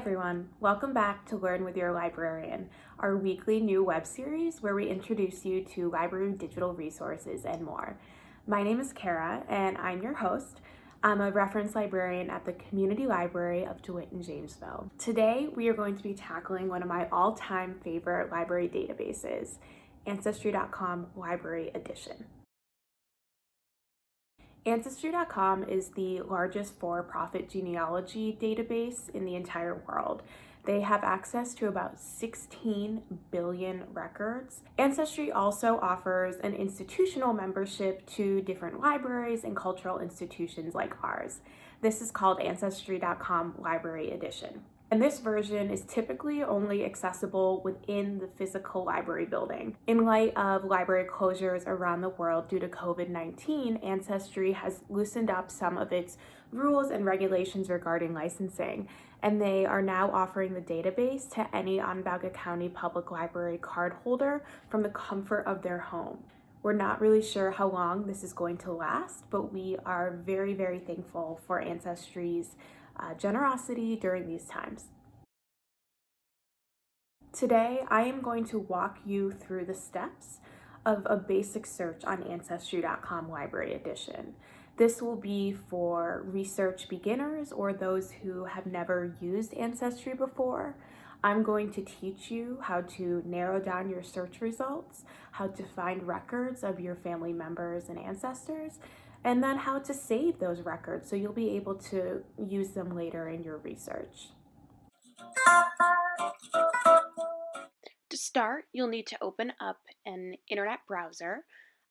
everyone, welcome back to Learn with Your Librarian, our weekly new web series where we introduce you to library digital resources and more. My name is Kara and I'm your host. I'm a reference librarian at the Community Library of DeWitt in Jamesville. Today we are going to be tackling one of my all-time favorite library databases, Ancestry.com Library Edition. Ancestry.com is the largest for-profit genealogy database in the entire world. They have access to about 16 billion records. Ancestry also offers an institutional membership to different libraries and cultural institutions like ours. This is called Ancestry.com Library Edition. And this version is typically only accessible within the physical library building. In light of library closures around the world due to COVID-19, Ancestry has loosened up some of its rules and regulations regarding licensing, and they are now offering the database to any Onondaga County Public Library card holder from the comfort of their home. We're not really sure how long this is going to last, but we are very, very thankful for Ancestry's generosity during these times. Today, I am going to walk you through the steps of a basic search on Ancestry.com Library Edition. This will be for research beginners or those who have never used Ancestry before. I'm going to teach you how to narrow down your search results, how to find records of your family members and ancestors, and then how to save those records so you'll be able to use them later in your research. To start, you'll need to open up an internet browser.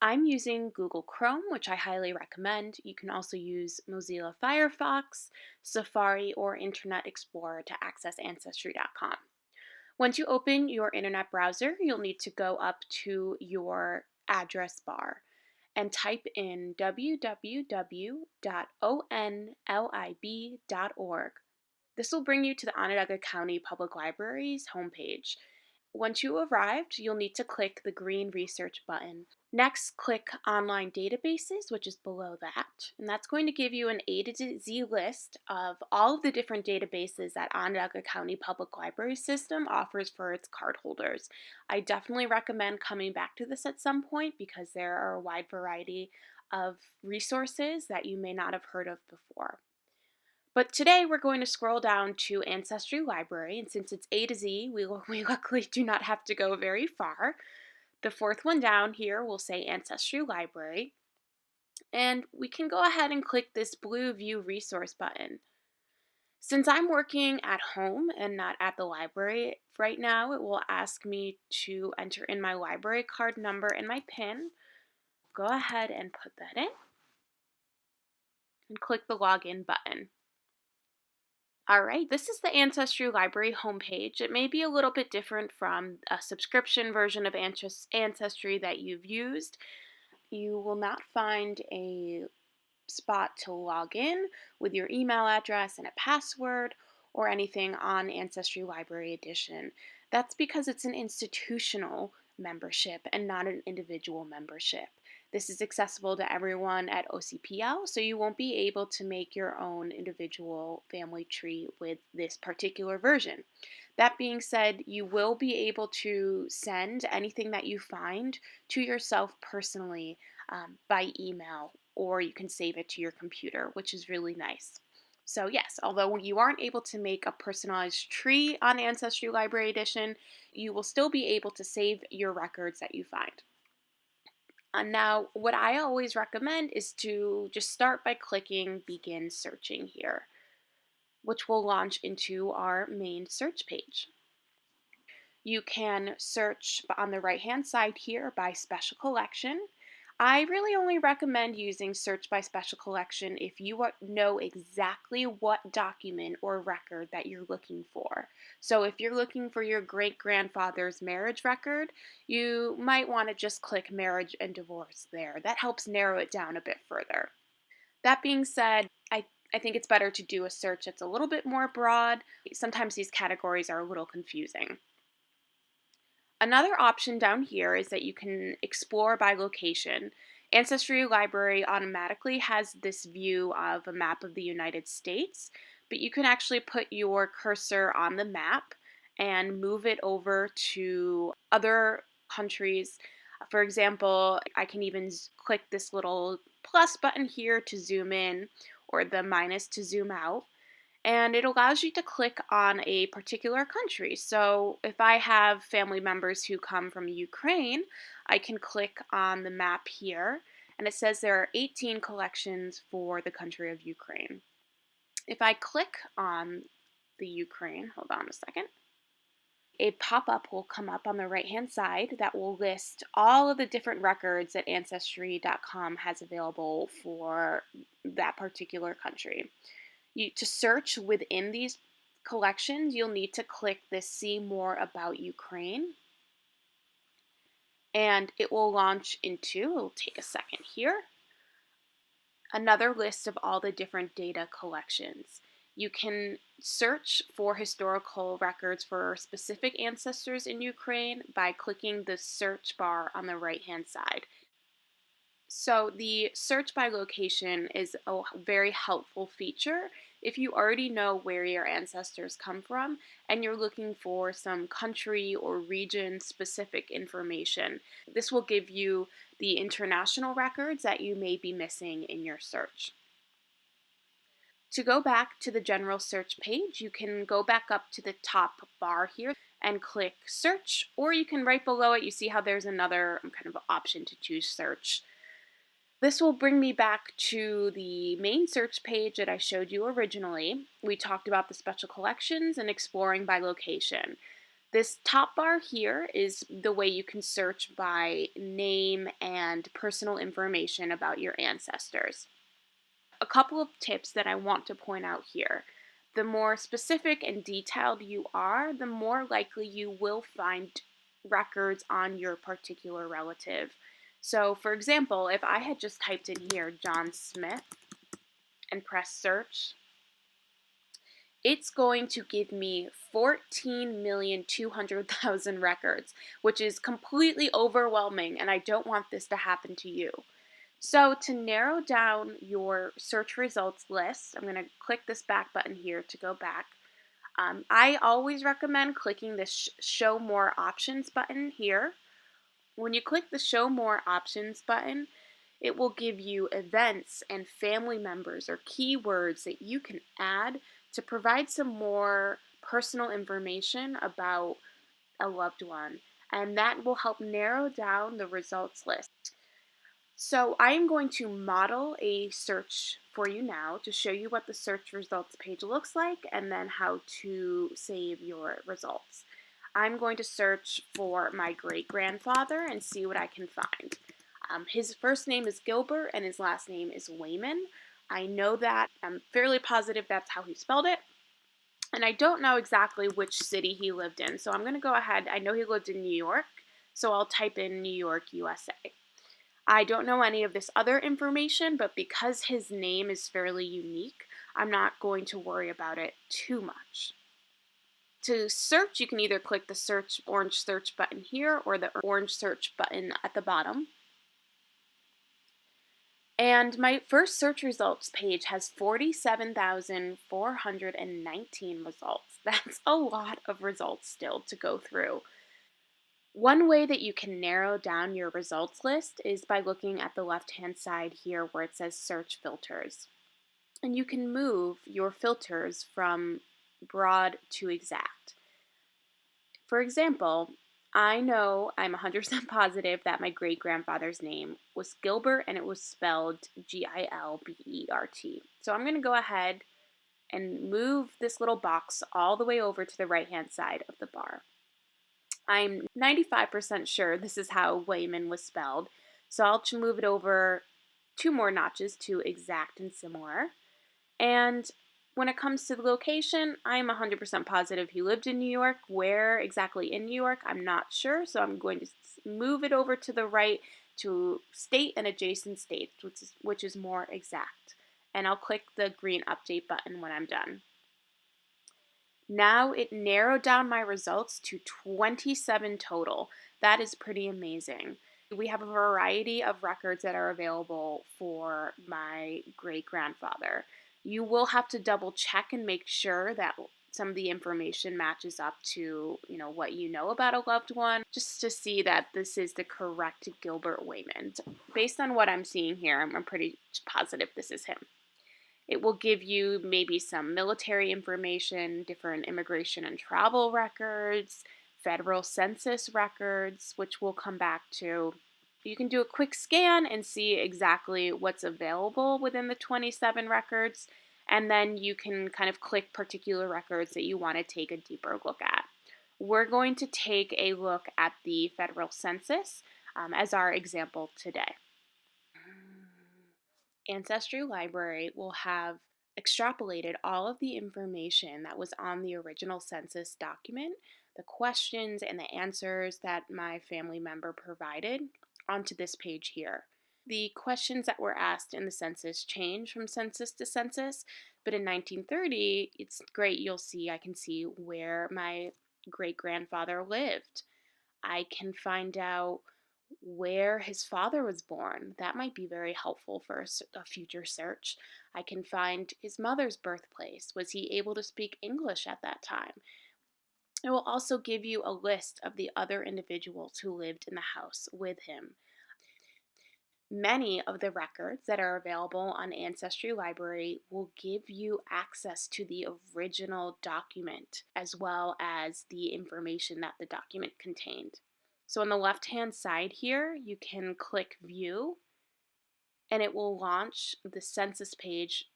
I'm using Google Chrome, which I highly recommend. You can also use Mozilla Firefox, Safari, or Internet Explorer to access Ancestry.com. Once you open your internet browser, you'll need to go up to your address bar and type in www.onlib.org. This will bring you to the Onondaga County Public Library's homepage. Once you arrived, you'll need to click the green research button. Next, click Online Databases, which is below that, and that's going to give you an A to Z list of all of the different databases that Onondaga County Public Library System offers for its cardholders. I definitely recommend coming back to this at some point because there are a wide variety of resources that you may not have heard of before. But today we're going to scroll down to Ancestry Library, and since it's A to Z, we luckily do not have to go very far. The fourth one down here will say Ancestry Library, and we can go ahead and click this blue View Resource button. Since I'm working at home and not at the library right now, it will ask me to enter in my library card number and my PIN. Go ahead and put that in, and click the Login button. All right, this is the Ancestry Library homepage. It may be a little bit different from a subscription version of Ancestry that you've used. You will not find a spot to log in with your email address and a password or anything on Ancestry Library Edition. That's because it's an institutional membership and not an individual membership. This is accessible to everyone at OCPL, so you won't be able to make your own individual family tree with this particular version. That being said, you will be able to send anything that you find to yourself personally by email, or you can save it to your computer, which is really nice. So yes, although you aren't able to make a personalized tree on Ancestry Library Edition, you will still be able to save your records that you find. Now, what I always recommend is to just start by clicking Begin Searching here, which will launch into our main search page. You can search on the right-hand side here by special collection. I really only recommend using search by special collection if you know exactly what document or record that you're looking for. So if you're looking for your great-grandfather's marriage record, you might want to just click marriage and divorce there. That helps narrow it down a bit further. That being said, I think it's better to do a search that's a little bit more broad. Sometimes these categories are a little confusing. Another option down here is that you can explore by location. Ancestry Library automatically has this view of a map of the United States, but you can actually put your cursor on the map and move it over to other countries. For example, I can even click this little plus button here to zoom in or the minus to zoom out. And it allows you to click on a particular country. So if I have family members who come from Ukraine, I can click on the map here, and it says there are 18 collections for the country of Ukraine. If I click on the Ukraine, hold on a second, a pop-up will come up on the right-hand side that will list all of the different records that Ancestry.com has available for that particular country. To search within these collections, you'll need to click this See More About Ukraine, and it will launch into, it'll take a second here, another list of all the different data collections. You can search for historical records for specific ancestors in Ukraine by clicking the search bar on the right-hand side. So the search by location is a very helpful feature if you already know where your ancestors come from and you're looking for some country or region specific information. This will give you the international records that you may be missing in your search. To go back to the general search page, you can go back up to the top bar here and click search, or you can right below it, you see how there's another kind of option to choose search. This will bring me back to the main search page that I showed you originally. We talked about the special collections and exploring by location. This top bar here is the way you can search by name and personal information about your ancestors. A couple of tips that I want to point out here. The more specific and detailed you are, the more likely you will find records on your particular relative. So, for example, if I had just typed in here John Smith and pressed search, it's going to give me 14,200,000 records, which is completely overwhelming, and I don't want this to happen to you. So to narrow down your search results list, I'm going to click this back button here to go back. I always recommend clicking this Show More Options button here. When you click the Show More Options button, it will give you events and family members or keywords that you can add to provide some more personal information about a loved one, and that will help narrow down the results list. So I am going to model a search for you now to show you what the search results page looks like and then how to save your results. I'm going to search for my great-grandfather and see what I can find. His first name is Gilbert and his last name is Wayman. I know that. I'm fairly positive that's how he spelled it. And I don't know exactly which city he lived in, so I'm going to go ahead. I know he lived in New York, so I'll type in New York, USA. I don't know any of this other information, but because his name is fairly unique, I'm not going to worry about it too much. To search, you can either click the orange search button here or the orange search button at the bottom. And my first search results page has 47,419 results. That's a lot of results still to go through. One way that you can narrow down your results list is by looking at the left-hand side here where it says Search Filters. And you can move your filters from broad to exact. For example, I know I'm 100% positive that my great-grandfather's name was Gilbert and it was spelled Gilbert. So I'm going to go ahead and move this little box all the way over to the right-hand side of the bar. I'm 95% sure this is how Wayman was spelled, so I'll move it over 2 more notches to exact and similar. And when it comes to the location, I'm 100% positive he lived in New York. Where exactly in New York, I'm not sure, so I'm going to move it over to the right to state and adjacent states, which is more exact. And I'll click the green update button when I'm done. Now it narrowed down my results to 27 total. That is pretty amazing. We have a variety of records that are available for my great-grandfather. You will have to double check and make sure that some of the information matches up to, what you know about a loved one, just to see that this is the correct Gilbert Wayman. Based on what I'm seeing here, I'm pretty positive this is him. It will give you maybe some military information, different immigration and travel records, federal census records, which we'll come back to. You can do a quick scan and see exactly what's available within the 27 records, and then you can kind of click particular records that you want to take a deeper look at. We're going to take a look at the federal census as our example today. Ancestry Library will have extrapolated all of the information that was on the original census document, the questions and the answers that my family member provided, onto this page here. The questions that were asked in the census change from census to census, but in 1930, it's great. I can see where my great-grandfather lived. I can find out where his father was born. That might be very helpful for a future search. I can find his mother's birthplace. Was he able to speak English at that time? It will also give you a list of the other individuals who lived in the house with him. Many of the records that are available on Ancestry Library will give you access to the original document as well as the information that the document contained. So on the left-hand side here, you can click View, and it will launch the census page,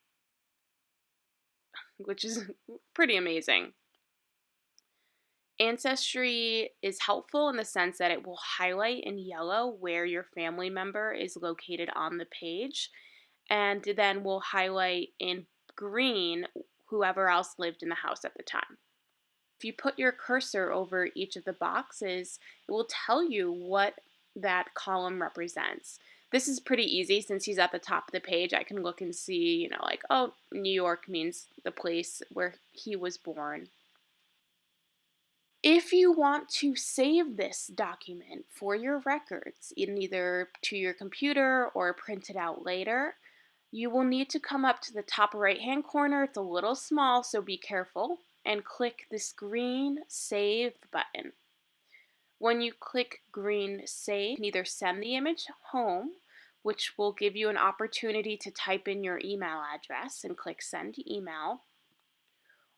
which is pretty amazing. Ancestry is helpful in the sense that it will highlight in yellow where your family member is located on the page, and then will highlight in green whoever else lived in the house at the time. If you put your cursor over each of the boxes, it will tell you what that column represents. This is pretty easy since he's at the top of the page. I can look and see, oh, New York means the place where he was born. If you want to save this document for your records, either to your computer or print it out later, you will need to come up to the top right-hand corner. It's a little small, so be careful, and click this green Save button. When you click green Save, you can either send the image home, which will give you an opportunity to type in your email address and click Send Email,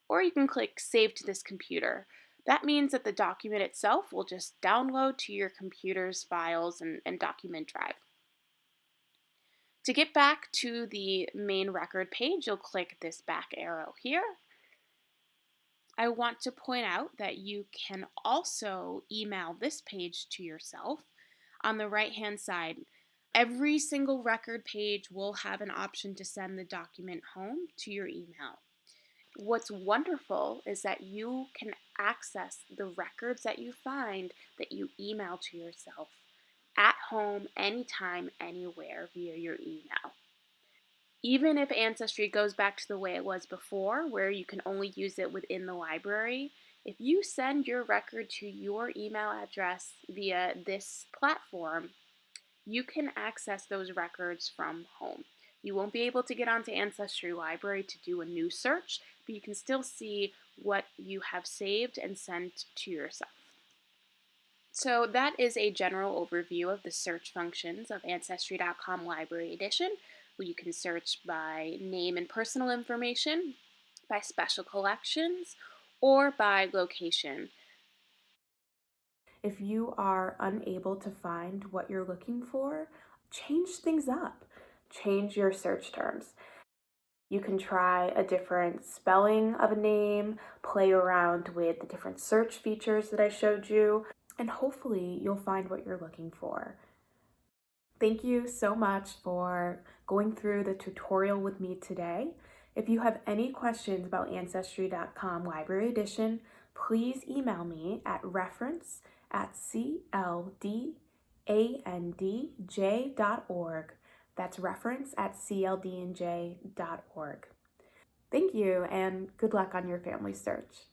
or you can click Save to this computer. That means that the document itself will just download to your computer's files and document drive. To get back to the main record page, you'll click this back arrow here. I want to point out that you can also email this page to yourself. On the right-hand side, every single record page will have an option to send the document home to your email. What's wonderful is that you can access the records that you find that you email to yourself at home, anytime, anywhere via your email. Even if Ancestry goes back to the way it was before, where you can only use it within the library, if you send your record to your email address via this platform, you can access those records from home. You won't be able to get onto Ancestry Library to do a new search, but you can still see what you have saved and sent to yourself. So that is a general overview of the search functions of Ancestry.com Library Edition, where you can search by name and personal information, by special collections, or by location. If you are unable to find what you're looking for, change things up. Change your search terms. You can try a different spelling of a name, play around with the different search features that I showed you, and hopefully you'll find what you're looking for. Thank you so much for going through the tutorial with me today. If you have any questions about Ancestry.com Library Edition, please email me at reference@cldandj.org. That's reference@cldandj.org. Thank you, and good luck on your family search.